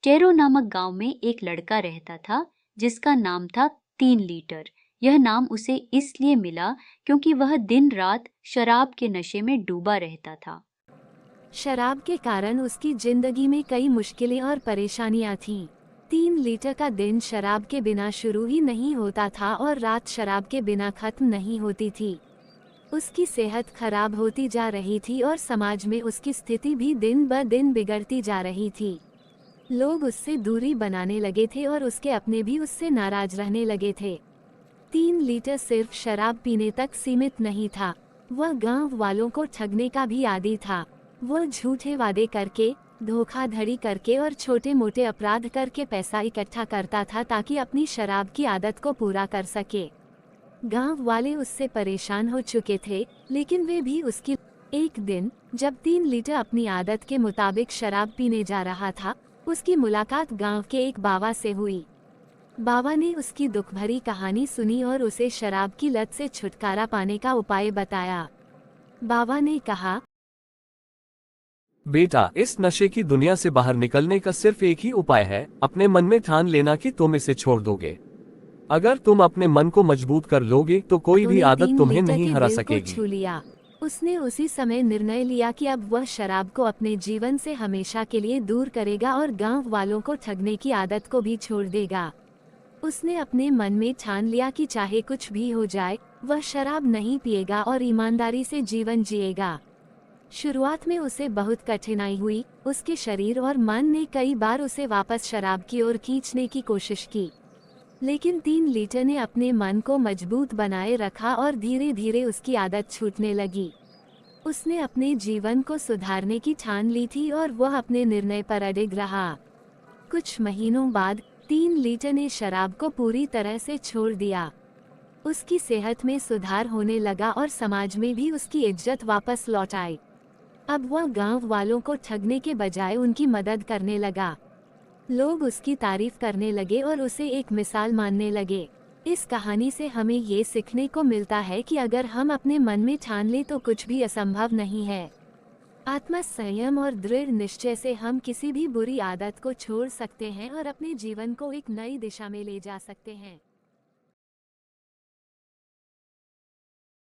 Tarot नामक गांव में एक लड़का रहता था जिसका नाम था 3 लीटर। यह नाम उसे इसलिए मिला क्योंकि वह दिन रात शराब के नशे में डूबा रहता था। शराब के कारण उसकी जिंदगी में कई मुश्किलें और परेशानियां थीं। 3 लीटर का दिन शराब के बिना शुरू ही नहीं होता था और रात शराब के बिना खत्म नहीं होती थी। उसकी सेहत खराब होती जा रही थी और समाज में उसकी स्थिति भी दिन ब दिन बिगड़ती जा रही थी। लोग उससे दूरी बनाने लगे थे और उसके अपने भी उससे नाराज रहने लगे थे। 3 लीटर सिर्फ शराब पीने तक सीमित नहीं था, वह गांव वालों को ठगने का भी आदी था। वह झूठे वादे करके, धोखाधड़ी करके और छोटे मोटे अपराध करके पैसा इकट्ठा करता था ताकि अपनी शराब की आदत को पूरा कर सके। गांव वाले उससे परेशान हो चुके थे, लेकिन वे भी उसकी। एक दिन जब 3 लीटर अपनी आदत के मुताबिक शराब पीने जा रहा था, उसकी मुलाकात गांव के एक बाबा से हुई। बाबा ने उसकी दुख भरी कहानी सुनी और उसे शराब की लत से छुटकारा पाने का उपाय बताया। बाबा ने कहा, बेटा, इस नशे की दुनिया से बाहर निकलने का सिर्फ एक ही उपाय है, अपने मन में ठान लेना कि तुम इसे छोड़ दोगे। अगर तुम अपने मन को मजबूत कर लोगे तो कोई भी आदत तुम्हें नहीं हरा सकेगी। छू लिया। उसने उसी समय निर्णय लिया कि अब वह शराब को अपने जीवन से हमेशा के लिए दूर करेगा और गांव वालों को ठगने की आदत को भी छोड़ देगा। उसने अपने मन में ठान लिया कि चाहे कुछ भी हो जाए, वह शराब नहीं पिएगा और ईमानदारी से जीवन जिएगा। शुरुआत में उसे बहुत कठिनाई हुई, उसके शरीर और मन ने कई बार उसे वापस शराब की ओर खींचने की कोशिश की, लेकिन 3 लीटर ने अपने मन को मजबूत बनाए रखा और धीरे धीरे उसकी आदत छूटने लगी। उसने अपने जीवन को सुधारने की ठान ली थी और वह अपने निर्णय पर अडिग रहा। कुछ महीनों बाद 3 लीटर ने शराब को पूरी तरह से छोड़ दिया। उसकी सेहत में सुधार होने लगा और समाज में भी उसकी इज्जत वापस लौट आई। अब वह गांव वालों को ठगने के बजाय उनकी मदद करने लगा। लोग उसकी तारीफ करने लगे और उसे एक मिसाल मानने लगे। इस कहानी से हमें ये सीखने को मिलता है कि अगर हम अपने मन में ठान लें तो कुछ भी असंभव नहीं है। आत्म संयम और दृढ़ निश्चय से हम किसी भी बुरी आदत को छोड़ सकते हैं और अपने जीवन को एक नई दिशा में ले जा सकते हैं।